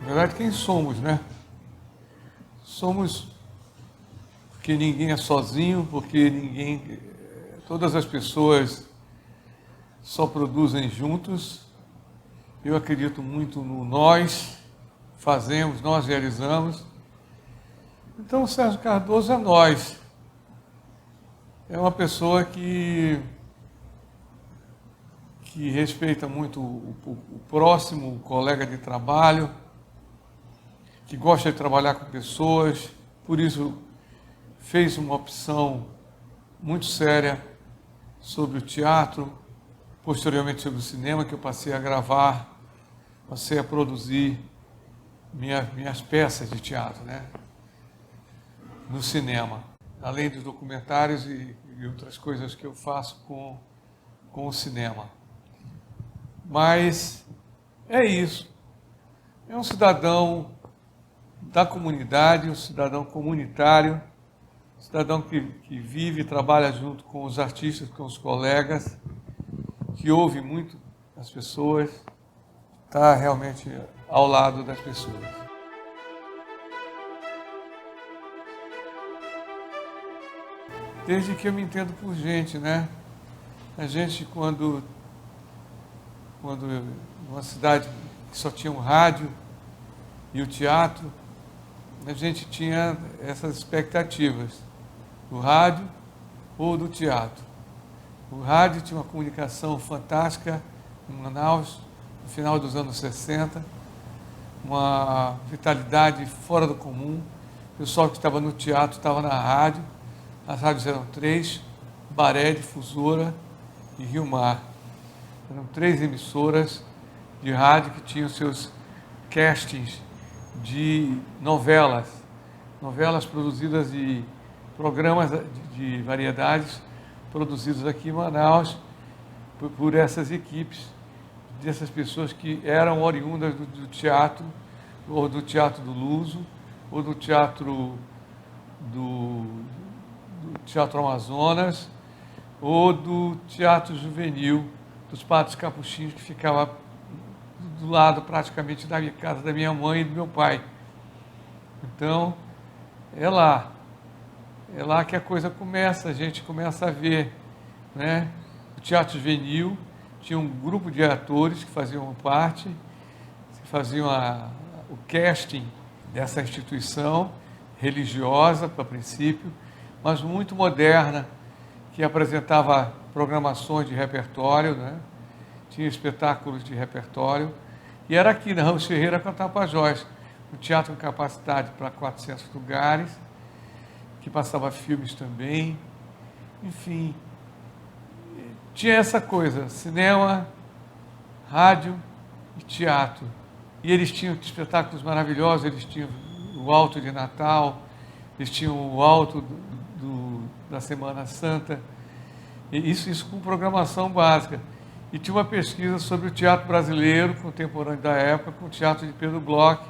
Na verdade, quem somos, né? Somos porque ninguém é sozinho, porque todas as pessoas só produzem juntos. Eu acredito muito no nós fazemos, nós realizamos. Então, o Sérgio Cardoso é nós. É uma pessoa que respeita muito o próximo, o colega de trabalho, que gosta de trabalhar com pessoas, por isso fez uma opção muito séria sobre o teatro, posteriormente sobre o cinema, que eu passei a gravar, passei a produzir minhas peças de teatro, né? No cinema, além dos documentários e outras coisas que eu faço com o cinema. Mas é isso. É um cidadão da comunidade, um cidadão comunitário, um cidadão que vive e trabalha junto com os artistas, com os colegas, que ouve muito as pessoas, está realmente ao lado das pessoas. Desde que eu me entendo por gente, né? A gente, quando numa cidade que só tinha um rádio e o teatro, a gente tinha essas expectativas, do rádio ou do teatro. O rádio tinha uma comunicação fantástica em Manaus, no final dos anos 60, uma vitalidade fora do comum. O pessoal que estava no teatro estava na rádio. As rádios eram 3, Baré, Difusora e Rio Mar. Eram 3 emissoras de rádio que tinham seus castings de novelas produzidas de programas de variedades produzidos aqui em Manaus por essas equipes, dessas pessoas que eram oriundas do teatro, ou do Teatro do Luso, ou do Teatro Teatro Amazonas, ou do Teatro Juvenil dos Padres Capuchinhos, que ficava do lado praticamente da casa da minha mãe e do meu pai. Então, é lá que a coisa começa, a gente começa a ver, né? O Teatro Juvenil tinha um grupo de atores que faziam parte, que faziam o casting dessa instituição religiosa, a princípio, mas muito moderna, que apresentava programações de repertório, né? Tinha espetáculos de repertório, e era aqui na Ramos Ferreira com a Tapajós, um teatro com capacidade para 400 lugares, que passava filmes também, enfim, tinha essa coisa, cinema, rádio e teatro. E eles tinham espetáculos maravilhosos, eles tinham o Alto de Natal, eles tinham o Alto da Semana Santa, e isso com programação básica. E tinha uma pesquisa sobre o teatro brasileiro contemporâneo da época, com o teatro de Pedro Bloch,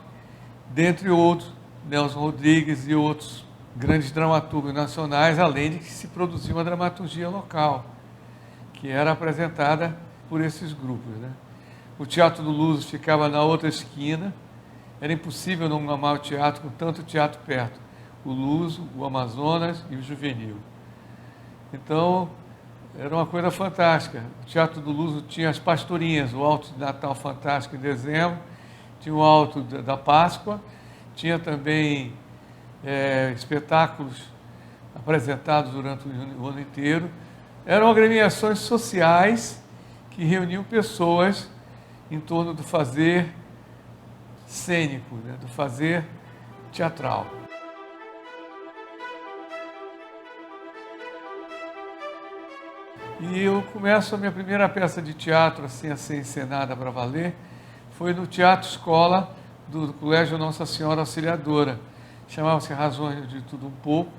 dentre outros, Nelson Rodrigues e outros grandes dramaturgos nacionais, além de que se produzia uma dramaturgia local, que era apresentada por esses grupos, né? O Teatro do Luso ficava na outra esquina, era impossível não amar o teatro com tanto teatro perto, o Luso, o Amazonas e o Juvenil. Então, era uma coisa fantástica. O Teatro do Luso tinha as pastorinhas, o Alto de Natal fantástico em dezembro, tinha o Alto da Páscoa, tinha também espetáculos apresentados durante o ano inteiro. Eram agremiações sociais que reuniam pessoas em torno do fazer cênico, né, do fazer teatral. E eu começo a minha primeira peça de teatro assim, a ser encenada para valer, foi no Teatro Escola do Colégio Nossa Senhora Auxiliadora. Chamava-se Razões de Tudo Um Pouco,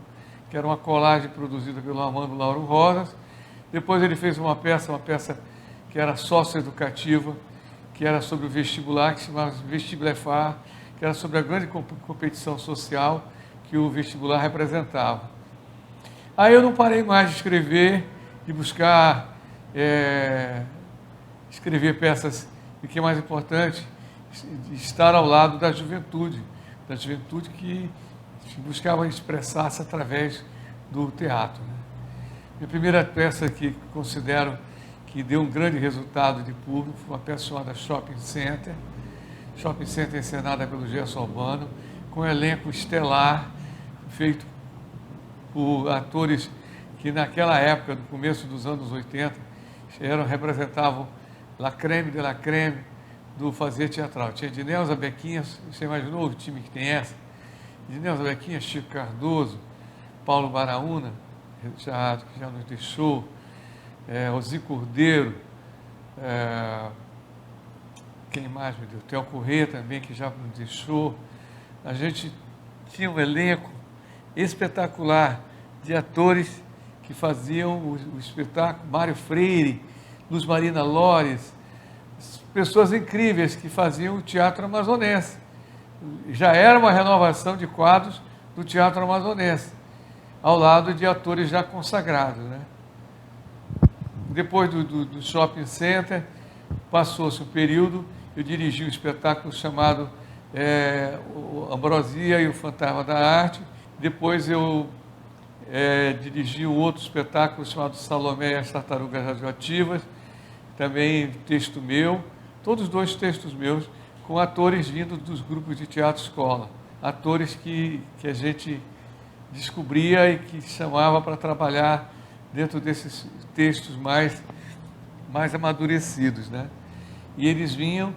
que era uma colagem produzida pelo Armando Lauro Rosas. Depois ele fez uma peça que era socioeducativa, que era sobre o vestibular, que se chamava Vestiblefar, que era sobre a grande competição social que o vestibular representava. Aí eu não parei mais de escrever, de buscar escrever peças, e o que é mais importante, estar ao lado da juventude que buscava expressar-se através do teatro. Né? Minha primeira peça que considero que deu um grande resultado de público foi uma peça chamada Shopping Center encenada pelo Gerson Albano, com um elenco estelar, feito por atores que naquela época, no começo dos anos 80, representavam la creme de la creme do fazer teatral. Tinha Dineuza Bequinha, você imaginou o time que tem essa? Dineuza Bequinha, Chico Cardoso, Paulo Baraúna, que já nos deixou, Ozi Cordeiro, quem mais, meu Deus? Theo Corrêa também, que já nos deixou. A gente tinha um elenco espetacular de atores que faziam o espetáculo, Mário Freire, Luz Marina Lores, pessoas incríveis que faziam o teatro amazonense. Já era uma renovação de quadros do teatro amazonense, ao lado de atores já consagrados. Né? Depois do Shopping Center, passou-se um período, eu dirigi um espetáculo chamado Ambrosia e o Fantasma da Arte. Depois eu dirigi um outro espetáculo chamado Salomé e as Tartarugas Radioativas, também texto meu, todos dois textos meus, com atores vindos dos grupos de teatro escola, atores que a gente descobria e que chamava para trabalhar dentro desses textos mais amadurecidos, né? E eles vinham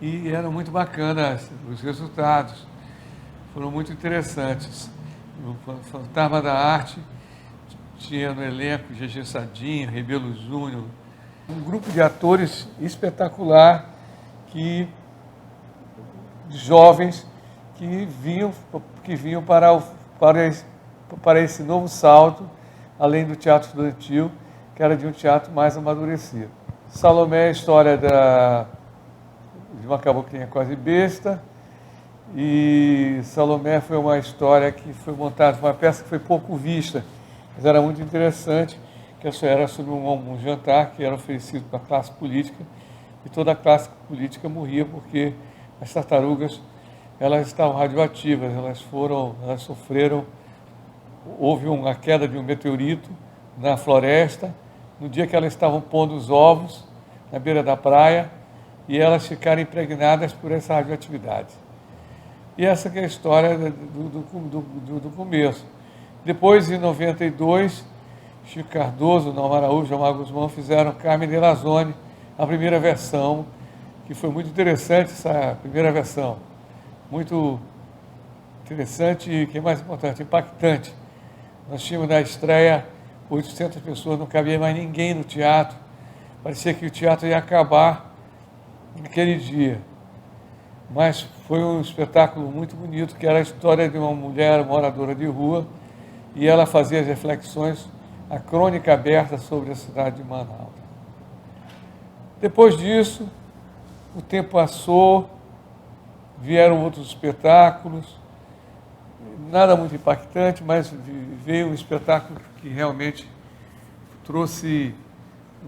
e eram muito bacanas, os resultados foram muito interessantes. O Fantasma da Arte tinha no elenco Gê Sadinho, Rebelo Júnior, um grupo de atores espetacular, de jovens que vinham para esse novo salto, além do teatro estudantil, que era de um teatro mais amadurecido. Salomé é a história de uma caboclinha quase besta, e Salomé foi uma história que foi montada, uma peça que foi pouco vista, mas era muito interessante, que era sobre um jantar que era oferecido para a classe política, e toda a classe política morria porque as tartarugas, elas estavam radioativas, elas sofreram, houve uma queda de um meteorito na floresta, no dia que elas estavam pondo os ovos na beira da praia, e elas ficaram impregnadas por essa radioatividade. E essa que é a história do começo. Depois, em 92, Chico Cardoso, Norma Araújo, Amar Guzmão fizeram Carmen de Lazone, a primeira versão, que foi muito interessante essa primeira versão. Muito interessante e, que é mais importante, impactante. Nós tínhamos na estreia 800 pessoas, não cabia mais ninguém no teatro. Parecia que o teatro ia acabar naquele dia. Mas foi um espetáculo muito bonito, que era a história de uma mulher moradora de rua, e ela fazia as reflexões, a crônica aberta sobre a cidade de Manaus. Depois disso, o tempo passou, vieram outros espetáculos, nada muito impactante, mas veio um espetáculo que realmente trouxe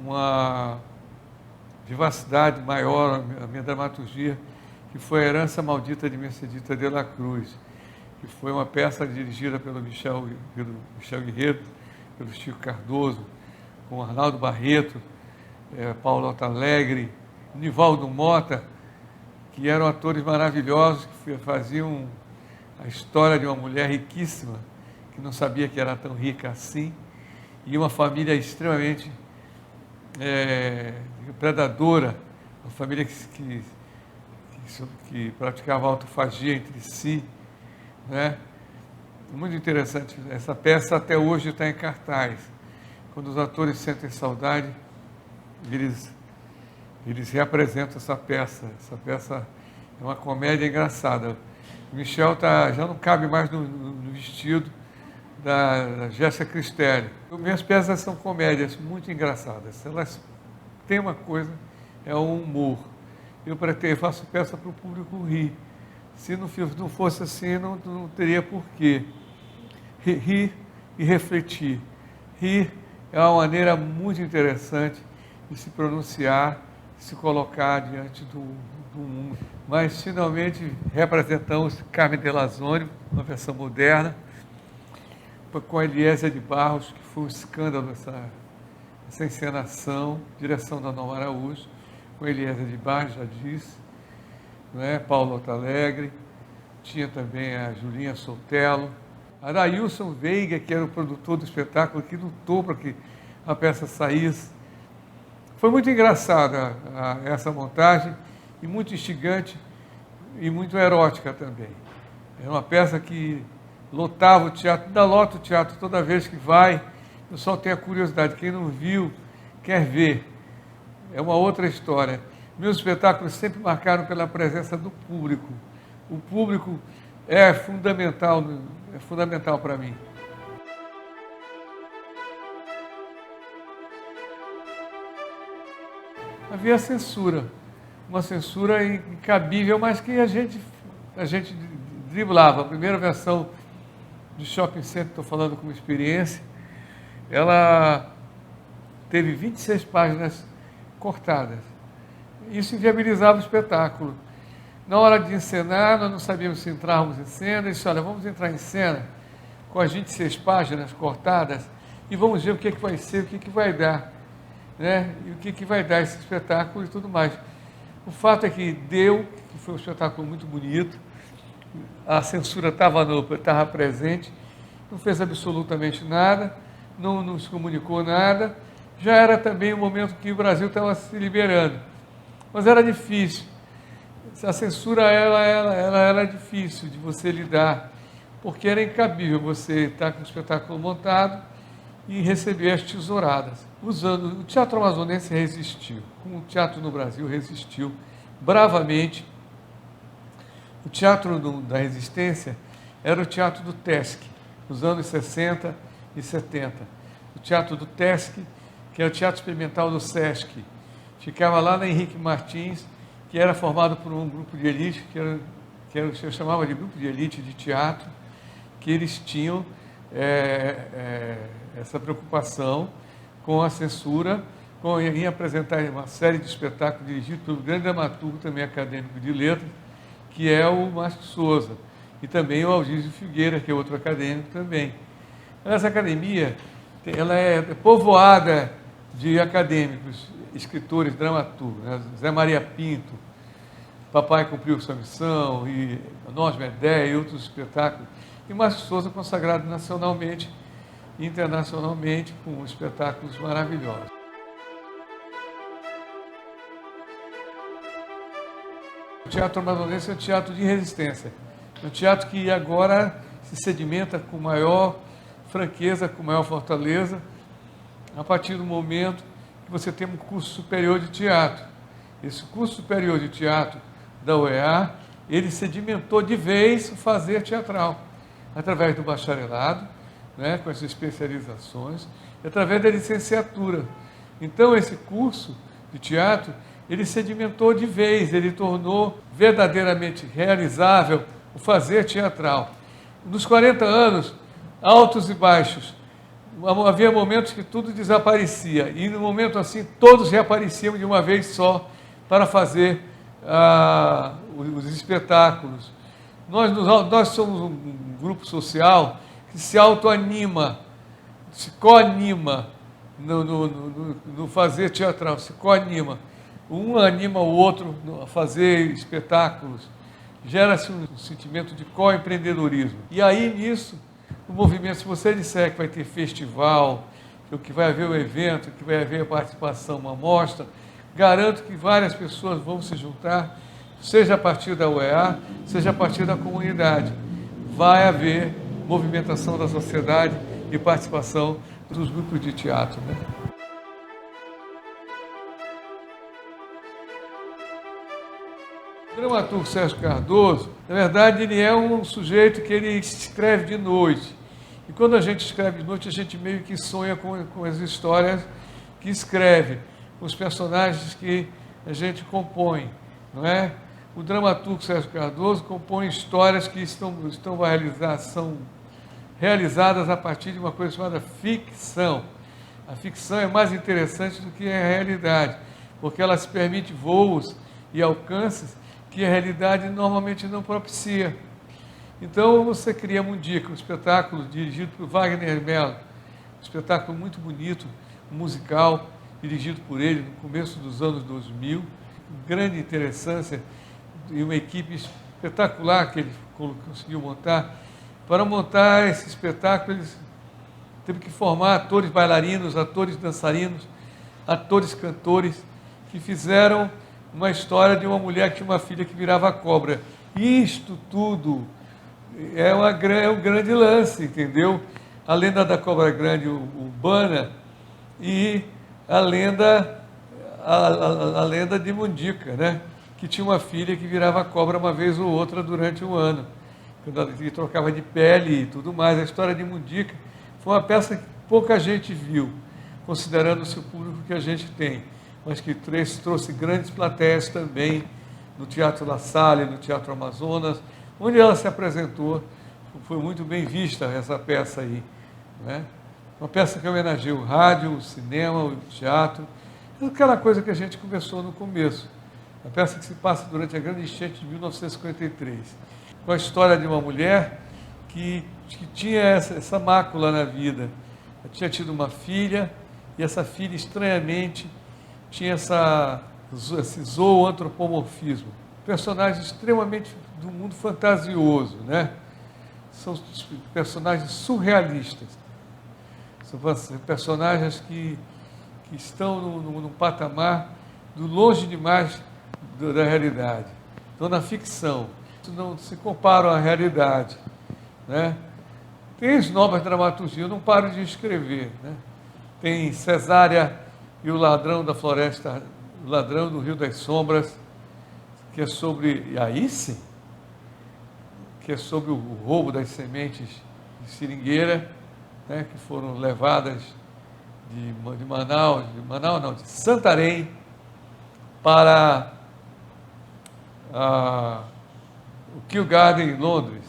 uma vivacidade maior à minha dramaturgia, que foi A Herança Maldita de Mercedita de la Cruz, que foi uma peça dirigida pelo Michel Guerreiro, pelo Chico Cardoso, com Arnaldo Barreto, Paulo Altalegre, Nivaldo Mota, que eram atores maravilhosos, que faziam a história de uma mulher riquíssima, que não sabia que era tão rica assim, e uma família extremamente predadora, uma família que praticava autofagia entre si, né? Muito interessante. Essa peça até hoje está em cartaz, quando os atores sentem saudade, eles reapresentam essa peça. Essa peça é uma comédia engraçada. O Michel já não cabe mais no vestido da Jéssica Cristelli. Minhas peças são comédias muito engraçadas. Elas têm uma coisa, é o humor. Eu faço peça para o público rir. Se não fosse assim, não teria porquê. Rir e refletir. Rir é uma maneira muito interessante de se pronunciar, de se colocar diante do mundo. Mas, finalmente, representamos Carmen Delazzoni, uma versão moderna, com a Eliésia de Barros, que foi um escândalo essa encenação, direção da Norma Araújo, com a Eliésia de Barros, já disse, não é? Paulo Otalegre, tinha também a Julinha Soltello, Arailson Veiga, que era o produtor do espetáculo, que lutou para que a peça saísse. Foi muito engraçada essa montagem, e muito instigante, e muito erótica também. É uma peça que lotava o teatro, ainda lota o teatro toda vez que vai. O pessoal tem a curiosidade, quem não viu, quer ver. É uma outra história. Meus espetáculos sempre marcaram pela presença do público. O público é fundamental para mim. Havia censura, uma censura incabível, mas que a gente driblava. A primeira versão do Shopping Center, estou falando como experiência, ela teve 26 páginas cortadas. Isso inviabilizava o espetáculo. Na hora de encenar, nós não sabíamos se entrávamos em cena. E disse, olha, vamos entrar em cena com as 26 páginas cortadas e vamos ver o que vai ser, o que vai dar, né? E o que vai dar esse espetáculo e tudo mais. O fato é que que foi um espetáculo muito bonito, a censura estava presente, não fez absolutamente nada, não nos comunicou nada. Já era também o momento que o Brasil estava se liberando. Mas era difícil. A censura ela era difícil de você lidar, porque era incabível você estar com o espetáculo montado e receber as tesouradas. O teatro amazonense resistiu, como o teatro no Brasil resistiu bravamente. O teatro da resistência era o teatro do TESC, nos anos 60 e 70. O teatro do TESC, que é o Teatro Experimental do SESC, ficava lá na Henrique Martins, que era formado por um grupo de elite, eu chamava de grupo de elite de teatro, que eles tinham essa preocupação com a censura, em apresentar uma série de espetáculos dirigidos pelo grande dramaturgo, também acadêmico de letras, que é o Márcio Souza, e também o Aldísio Figueira, que é outro acadêmico também. Essa academia ela é povoada de acadêmicos, escritores, dramaturgos, né? Zé Maria Pinto, Papai Cumpriu Sua Missão, e Nós Medé e outros espetáculos. E Márcio Souza consagrado nacionalmente e internacionalmente com espetáculos maravilhosos. O teatro amazonense é um teatro de resistência. É um teatro que agora se sedimenta com maior franqueza, com maior fortaleza, a partir do momento que você tem um curso superior de teatro. Esse curso superior de teatro da UEA, ele sedimentou de vez o fazer teatral, através do bacharelado, né, com as especializações, e através da licenciatura. Então, esse curso de teatro, ele sedimentou de vez, ele tornou verdadeiramente realizável o fazer teatral. Nos 40 anos, altos e baixos, havia momentos que tudo desaparecia, e no momento assim, todos reapareciam de uma vez só para fazer os espetáculos. Nós somos um grupo social que se autoanima, se coanima no fazer teatral, se coanima. Um anima o outro a fazer espetáculos, gera-se um sentimento de coempreendedorismo. E aí, nisso, o movimento, se você disser que vai ter festival, que vai haver um evento, que vai haver a participação, uma mostra, garanto que várias pessoas vão se juntar, seja a partir da UEA, seja a partir da comunidade. Vai haver movimentação da sociedade e participação dos grupos de teatro, né? O dramaturgo Sérgio Cardoso, na verdade, ele é um sujeito que ele escreve de noite. E quando a gente escreve de noite, a gente meio que sonha com as histórias que escreve, com os personagens que a gente compõe, não é? O dramaturgo Sérgio Cardoso compõe histórias que são realizadas a partir de uma coisa chamada ficção. A ficção é mais interessante do que a realidade, porque ela se permite voos e alcances que a realidade normalmente não propicia. Então você cria Mundica, um espetáculo dirigido por Wagner Mello, um espetáculo muito bonito, um musical, dirigido por ele no começo dos anos 2000, grande interessância e uma equipe espetacular que ele conseguiu montar. Para montar esse espetáculo, eles teve que formar atores bailarinos, atores dançarinos, atores cantores, que fizeram uma história de uma mulher que tinha uma filha que virava cobra. Isto tudo é um grande lance, entendeu? A lenda da cobra grande urbana e a lenda de Mundica, né? Que tinha uma filha que virava cobra uma vez ou outra durante o ano, quando ela trocava de pele e tudo mais. A história de Mundica foi uma peça que pouca gente viu, considerando-se o público que a gente tem, mas que trouxe grandes plateias também no Teatro La Salle, no Teatro Amazonas, onde ela se apresentou. Foi muito bem vista essa peça aí, né? Uma peça que homenageia o rádio, o cinema, o teatro, aquela coisa que a gente conversou no começo. A peça que se passa durante a grande enchente de 1953, com a história de uma mulher que tinha essa mácula na vida. Ela tinha tido uma filha, e essa filha, estranhamente, tinha esse zoantropomorfismo. Personagens extremamente do mundo fantasioso, né? São personagens surrealistas. São personagens que estão num patamar do longe demais da realidade. Então, na ficção, não se comparam à realidade, né? Tem as novas dramaturgias, eu não paro de escrever, né? Tem Cesária e o Ladrão da Floresta, o Ladrão do Rio das Sombras, que é sobre, aí sim, que é sobre o roubo das sementes de seringueira, né, que foram levadas de Santarém para o Kew Garden, em Londres.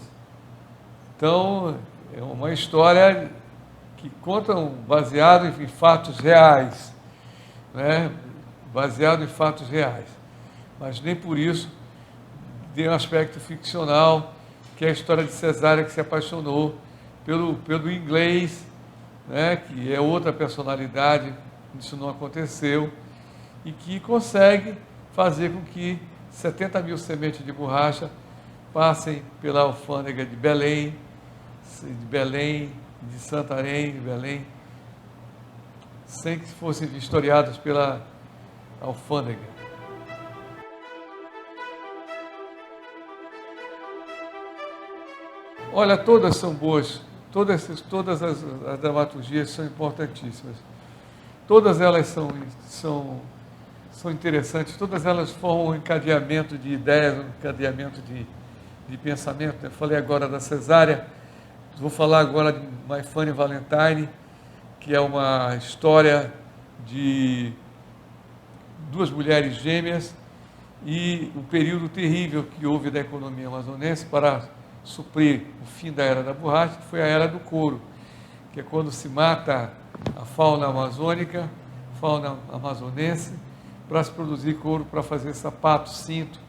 Então, é uma história que conta baseado em fatos reais, né? Baseado em fatos reais, mas nem por isso tem um aspecto ficcional, que é a história de Cesária, que se apaixonou pelo inglês, né? Que é outra personalidade, isso não aconteceu, e que consegue fazer com que 70 mil sementes de borracha passem pela alfândega de Belém, de Santarém, de Belém, sem que fossem vistoriadas pela alfândega. Olha, todas são boas, todas as dramaturgias são importantíssimas. Todas elas são interessantes, todas elas formam um encadeamento de ideias, um encadeamento de pensamento. Eu falei agora da Cesária, vou falar agora de My Funny Valentine, que é uma história de duas mulheres gêmeas e o período terrível que houve da economia amazonense para suprir o fim da era da borracha, que foi a era do couro, que é quando se mata a fauna amazônica, fauna amazonense, para se produzir couro, para fazer sapato, cinto,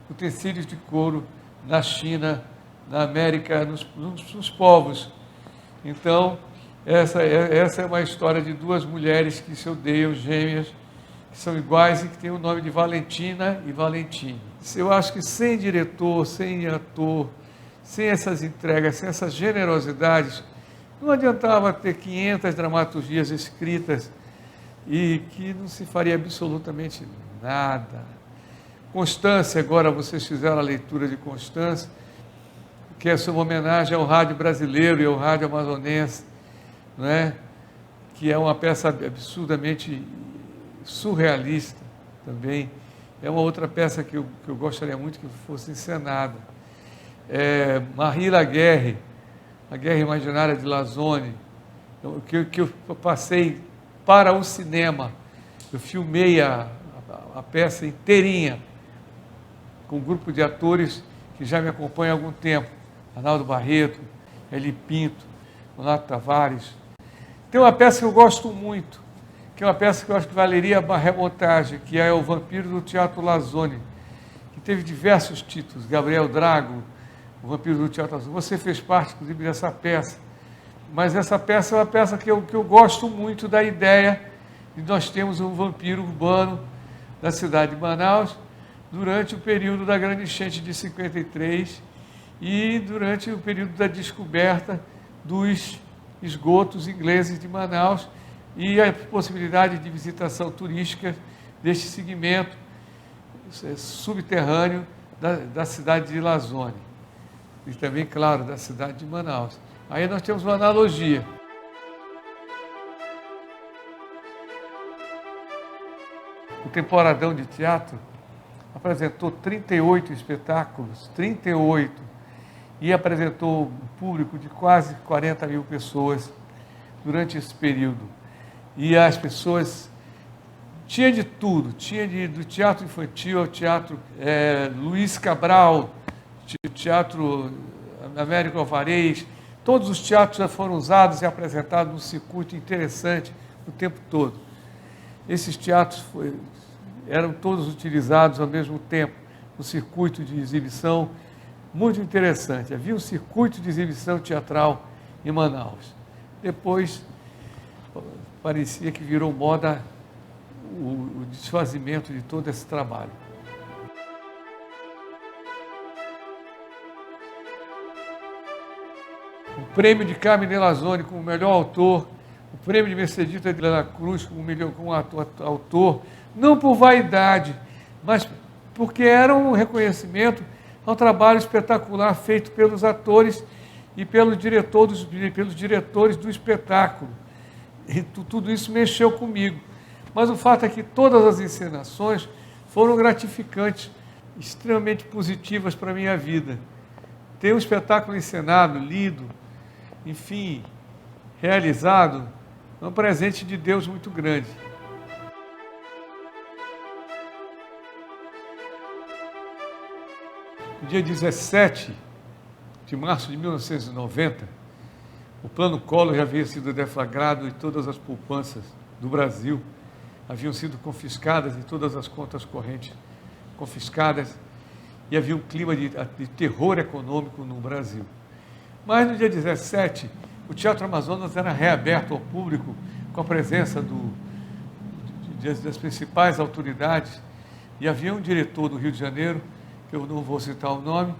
utensílios de couro na China, na América, nos povos. Então, essa é uma história de duas mulheres que se odeiam, gêmeas, que são iguais e que têm o nome de Valentina e Valentine. Eu acho que sem diretor, sem ator, sem essas entregas, sem essas generosidades, não adiantava ter 500 dramaturgias escritas e que não se faria absolutamente nada. Constância, agora vocês fizeram a leitura de Constância, que é uma homenagem ao rádio brasileiro e ao rádio amazonense, não é? que é uma peça absurdamente surrealista também. É uma outra peça que eu gostaria muito que fosse encenada. Marie Laguerre, A Guerra Imaginária de Lazone, que eu passei para o cinema. Eu filmei a peça inteirinha, com um grupo de atores que já me acompanham há algum tempo. Arnaldo Barreto, Eli Pinto, Renato Tavares. Tem uma peça que eu gosto muito, que é uma peça que eu acho que valeria a remontagem, que é O Vampiro do Teatro Lazone, que teve diversos títulos. Gabriel Drago, O Vampiro do Teatro Lazone. Você fez parte, inclusive, dessa peça. Mas essa peça é uma peça que eu gosto muito da ideia de nós termos um vampiro urbano da cidade de Manaus durante o período da grande enchente de 53 e durante o período da descoberta dos esgotos ingleses de Manaus e a possibilidade de visitação turística deste segmento subterrâneo da cidade de Lazone e também, claro, da cidade de Manaus. Aí nós temos uma analogia. O Temporadão de Teatro apresentou 38 espetáculos, 38, e apresentou um público de quase 40 mil pessoas durante esse período. E as pessoas, tinha de tudo, tinha do teatro infantil ao teatro Luiz Cabral, teatro Américo Alvarez, todos os teatros já foram usados e apresentados num circuito interessante o tempo todo. Esses teatros eram todos utilizados ao mesmo tempo no circuito de exibição, muito interessante. Havia um circuito de exibição teatral em Manaus. Depois, parecia que virou moda o desfazimento de todo esse trabalho. O prêmio de Carmen de Lazone como melhor autor, o prêmio de Mercedita de la Cruz como autor, não por vaidade, mas porque era um reconhecimento ao trabalho espetacular feito pelos atores e pelos diretores do espetáculo. E tudo isso mexeu comigo. Mas o fato é que todas as encenações foram gratificantes, extremamente positivas para a minha vida. Ter um espetáculo encenado, lido, enfim, realizado, é um presente de Deus muito grande. No dia 17 de março de 1990, o Plano Collor já havia sido deflagrado e todas as poupanças do Brasil haviam sido confiscadas e todas as contas correntes confiscadas e havia um clima de terror econômico no Brasil. Mas no dia 17, o Teatro Amazonas era reaberto ao público com a presença das principais autoridades e havia um diretor do Rio de Janeiro, que eu não vou citar o nome,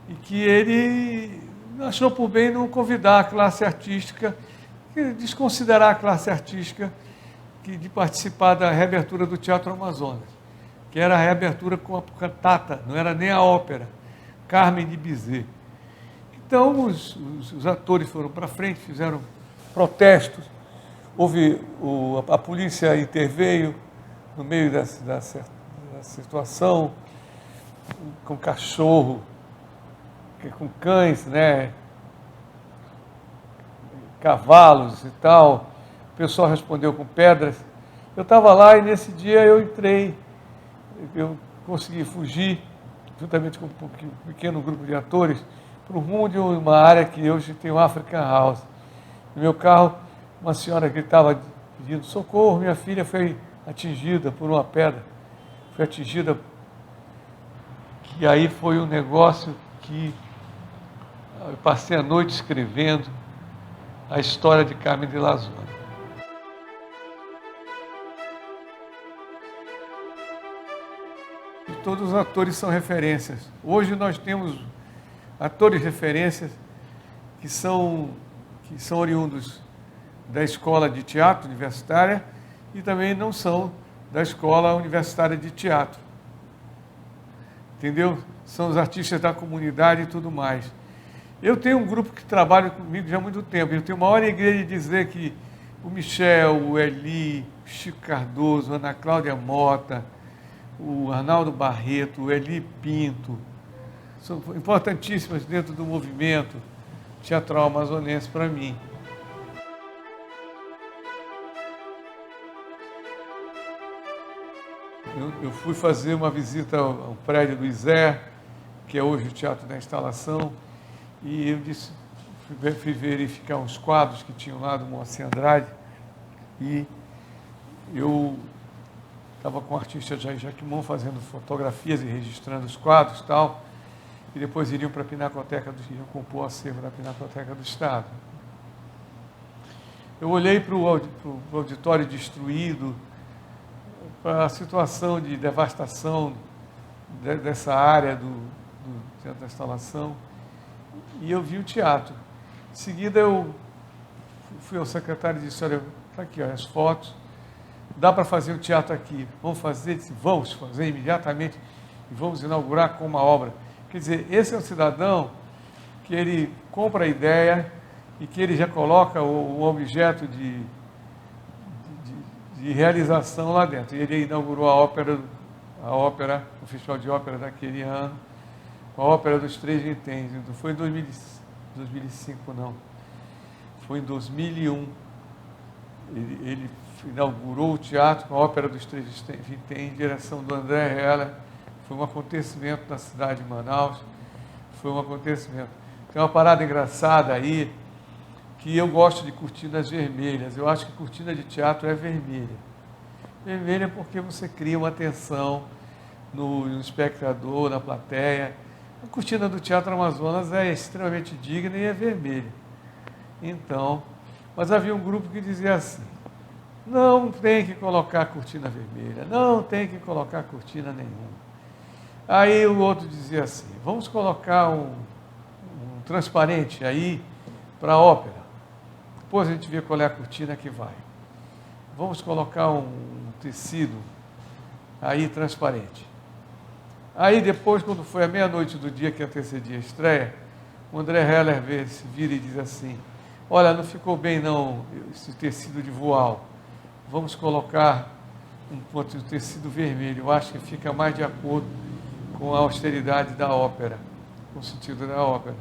e que ele achou por bem não convidar a classe artística, desconsiderar a classe artística de participar da reabertura do Teatro Amazonas, que era a reabertura com a cantata, não era nem a ópera, Carmen de Bizet. Então, os atores foram para frente, fizeram protestos, a polícia interveio no meio da situação, com cachorro, com cães, né, cavalos e tal. O pessoal respondeu com pedras. Eu estava lá e nesse dia eu entrei, eu consegui fugir, juntamente com um pequeno grupo de atores, para o rumo de uma área que hoje tem o African House. No meu carro, uma senhora gritava pedindo socorro, minha filha foi atingida por uma pedra, foi atingida, e aí foi um negócio que eu passei a noite escrevendo a história de Carmen de Lazone. E todos os atores são referências. Hoje nós temos atores referências que são oriundos da escola de teatro universitária e também não são da escola universitária de teatro. Entendeu? São os artistas da comunidade e tudo mais. Eu tenho um grupo que trabalha comigo já há muito tempo. Eu tenho a maior alegria de dizer que o Michel, o Eli, o Chico Cardoso, a Ana Cláudia Mota, o Arnaldo Barreto, o Eli Pinto, são importantíssimas dentro do movimento teatral amazonense para mim. Eu fui fazer uma visita ao prédio do ISER, que é hoje o Teatro da Instalação, e eu disse, fui verificar uns quadros que tinham lá do Moacir Andrade, e eu estava com o artista Jair Jaquimon fazendo fotografias e registrando os quadros e tal, e depois iriam para a Pinacoteca, iriam compor o acervo da Pinacoteca do Estado. Eu olhei para o auditório destruído, para a situação de devastação dessa área do Teatro da Instalação, e eu vi o teatro. Em seguida, eu fui ao secretário e disse, olha, está aqui, olha, as fotos, dá para fazer o teatro aqui. Vamos fazer? Disse, vamos fazer imediatamente e vamos inaugurar com uma obra. Quer dizer, esse é um cidadão que ele compra a ideia e que ele já coloca o objeto de realização lá dentro. E ele inaugurou a ópera, o Festival de Ópera daquele ano, com a Ópera dos Três Vinténs. Não foi em 2005, não. Foi em 2001. Ele inaugurou o teatro com a Ópera dos Três Vinténs, em direção do André Heller. Foi um acontecimento na cidade de Manaus. Foi um acontecimento. Tem uma parada engraçada aí, que eu gosto de cortinas vermelhas. Eu acho que cortina de teatro é vermelha. Vermelha porque você cria uma tensão no espectador, na plateia. A cortina do Teatro Amazonas é extremamente digna e é vermelha. Então, mas havia um grupo que dizia assim, não tem que colocar cortina vermelha, não tem que colocar cortina nenhuma. Aí o outro dizia assim, vamos colocar um transparente aí para a ópera. Depois a gente vê qual é a cortina que vai. Vamos colocar um tecido aí transparente. Aí depois, quando foi a meia-noite do dia que antecedia a estreia, o André Heller vira e diz assim, olha, não ficou bem não esse tecido de voal. Vamos colocar um tecido vermelho. Eu acho que fica mais de acordo com a austeridade da ópera, com o sentido da ópera.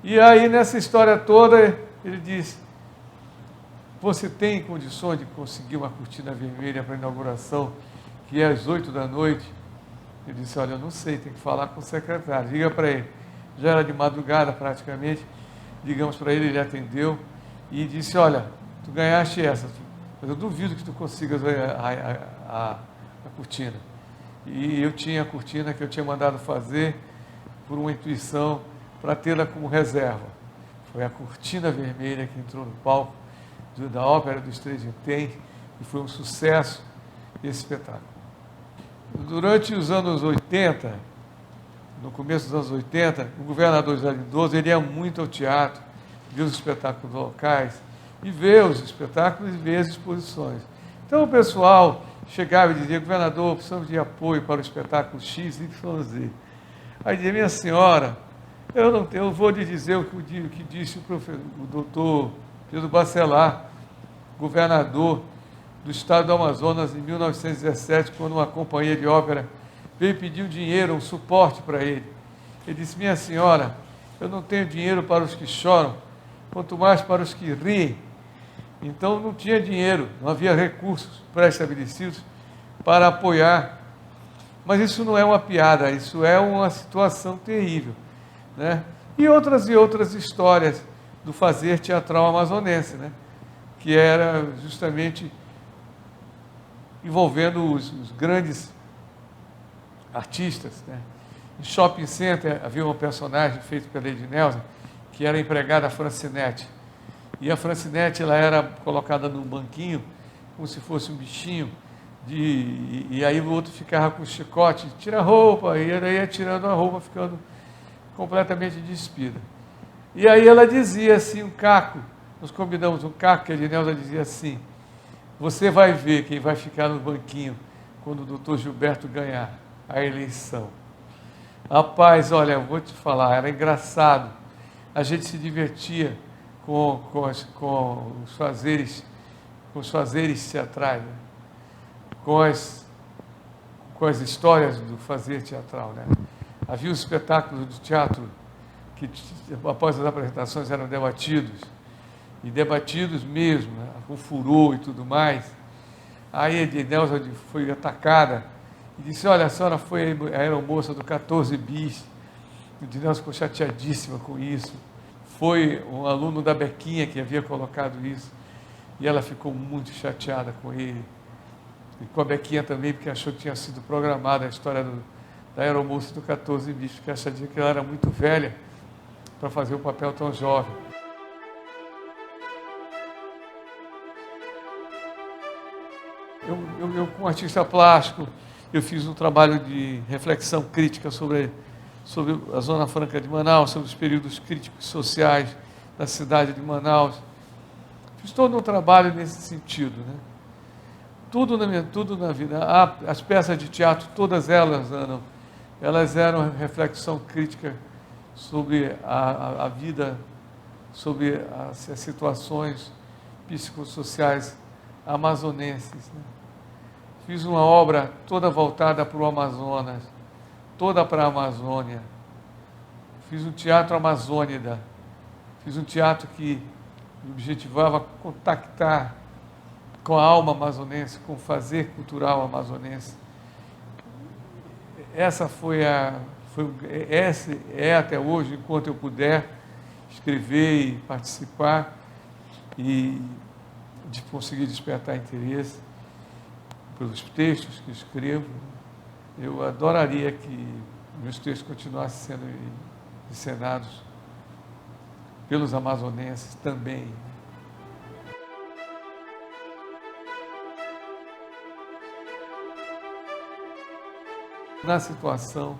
E aí, nessa história toda, ele diz, você tem condições de conseguir uma cortina vermelha para a inauguração, que é às 8 da noite? Ele disse, olha, eu não sei, tem que falar com o secretário, liga para ele. Já era de madrugada praticamente, ligamos para ele, ele atendeu e disse, olha, tu ganhaste essa, mas eu duvido que tu consigas a cortina. E eu tinha a cortina que eu tinha mandado fazer por uma intuição para tê-la como reserva. Foi a cortina vermelha que entrou no palco da Ópera dos Três Vinténs e foi um sucesso esse espetáculo. Durante os anos 80, no começo dos anos 80, o governador José Lindoso, ele ia muito ao teatro, via os espetáculos locais, e vê os espetáculos e vê as exposições. Então o pessoal chegava e dizia, governador, precisamos de apoio para o espetáculo X, Y, Z. Aí dizia, minha senhora, eu vou lhe dizer o que disse o doutor Pedro Bacelar, governador do estado do Amazonas, em 1917, quando uma companhia de ópera veio pedir um dinheiro, um suporte para ele. Ele disse, minha senhora, eu não tenho dinheiro para os que choram, quanto mais para os que riem. Então não tinha dinheiro, não havia recursos pré-estabelecidos para apoiar. Mas isso não é uma piada, isso é uma situação terrível, né? E outras histórias do fazer teatral amazonense, né? Que era justamente envolvendo os grandes artistas, né? Em Shopping Center havia uma personagem feita pela Ednelza, que era a empregada Francinete. E a Francinete, ela era colocada num banquinho, como se fosse um bichinho, e aí o outro ficava com o chicote, tira a roupa, e ela ia tirando a roupa, ficando completamente despida. E aí ela dizia assim, um caco, nós combinamos um caco, que a Ednelza dizia assim, você vai ver quem vai ficar no banquinho quando o doutor Gilberto ganhar a eleição. Rapaz, olha, eu vou te falar, era engraçado. A gente se divertia com os fazeres com os fazeres teatrais, né? com as histórias do fazer teatral, né? Havia os espetáculos de teatro que, após as apresentações, eram debatidos, e debatidos mesmo, né? Com furor e tudo mais. Aí a Ednelza foi atacada e disse: olha, a senhora foi a aeromoça do 14 bis. A Ednelza ficou chateadíssima com isso. Foi um aluno da Bequinha que havia colocado isso, e ela ficou muito chateada com ele. E com a Bequinha também, porque achou que tinha sido programada a história da aeromoça do 14 bis, porque achava que ela era muito velha para fazer o papel tão jovem. Eu, como artista plástico, eu fiz um trabalho de reflexão crítica sobre a Zona Franca de Manaus, sobre os períodos críticos sociais da cidade de Manaus. Fiz todo um trabalho nesse sentido, né? Tudo na vida. As peças de teatro, todas elas eram reflexão crítica sobre a vida, sobre as situações psicossociais amazonenses, né? Fiz uma obra toda voltada para o Amazonas, toda para a Amazônia. Fiz um teatro amazônida, fiz um teatro que objetivava contactar com a alma amazonense, com o fazer cultural amazonense. Essa essa é até hoje, enquanto eu puder escrever e participar e de conseguir despertar interesse pelos textos que escrevo. Eu adoraria que meus textos continuassem sendo encenados pelos amazonenses também. Na situação,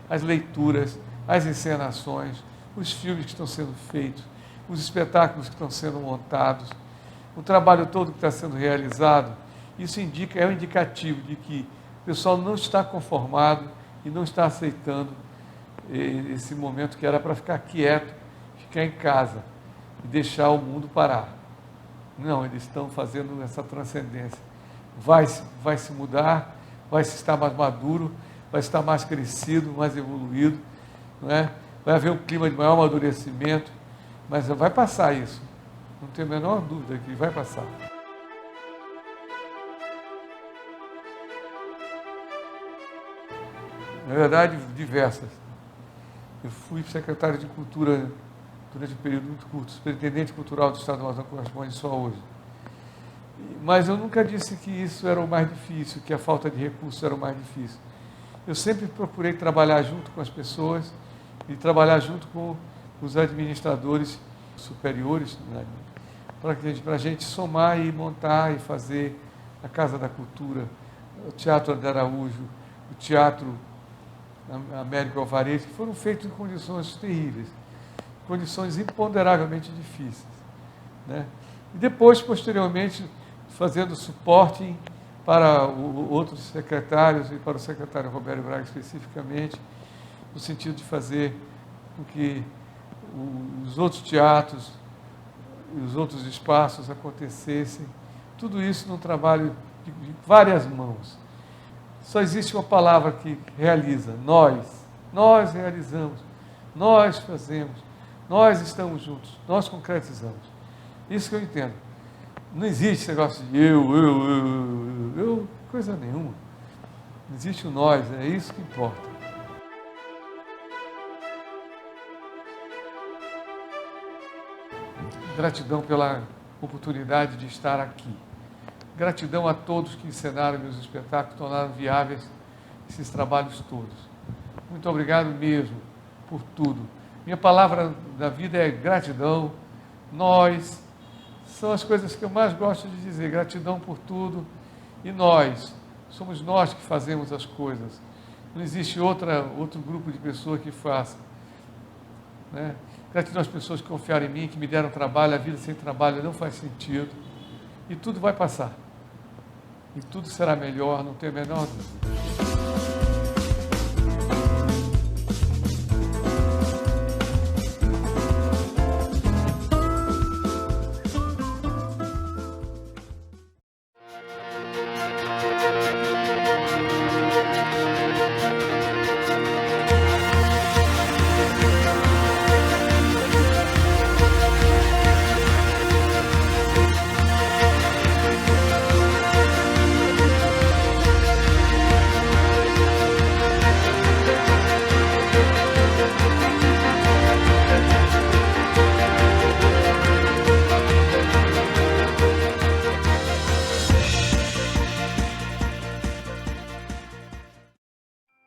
as leituras, as encenações, os filmes que estão sendo feitos, os espetáculos que estão sendo montados, o trabalho todo que está sendo realizado, isso é um indicativo de que o pessoal não está conformado e não está aceitando esse momento que era para ficar quieto, ficar em casa e deixar o mundo parar. Não, eles estão fazendo essa transcendência. Vai se mudar, vai se estar mais maduro, vai estar mais crescido, mais evoluído, não é? Vai haver um clima de maior amadurecimento, mas vai passar isso. Não tenho a menor dúvida que vai passar. Na verdade, diversas. Eu fui secretário de Cultura durante um período muito curto, superintendente cultural do Estado do Amazonas, corresponde só hoje. Mas eu nunca disse que isso era o mais difícil, que a falta de recursos era o mais difícil. Eu sempre procurei trabalhar junto com as pessoas e trabalhar junto com os administradores superiores, né, para a gente somar e montar e fazer a Casa da Cultura, o Teatro André Araújo, o Teatro Américo Alvarez, que foram feitos em condições terríveis, condições imponderavelmente difíceis, né? E depois, posteriormente, fazendo suporte para outros secretários e para o secretário Roberto Braga especificamente, no sentido de fazer com que os outros teatros e os outros espaços acontecessem. Tudo isso num trabalho de várias mãos. Só existe uma palavra que realiza: nós. Nós realizamos, nós fazemos, nós estamos juntos, nós concretizamos. Isso que eu entendo. Não existe esse negócio de eu, coisa nenhuma. Existe o nós, é isso que importa. Gratidão pela oportunidade de estar aqui. Gratidão a todos que encenaram meus espetáculos, tornaram viáveis esses trabalhos todos. Muito obrigado mesmo por tudo. Minha palavra da vida é gratidão. Nós são as coisas que eu mais gosto de dizer. Gratidão por tudo. E nós, somos nós que fazemos as coisas. Não existe outro grupo de pessoas que faça, né? Gratidão às pessoas que confiaram em mim, que me deram trabalho. A vida sem trabalho não faz sentido. E tudo vai passar. E tudo será melhor, não tenho a menor dúvida.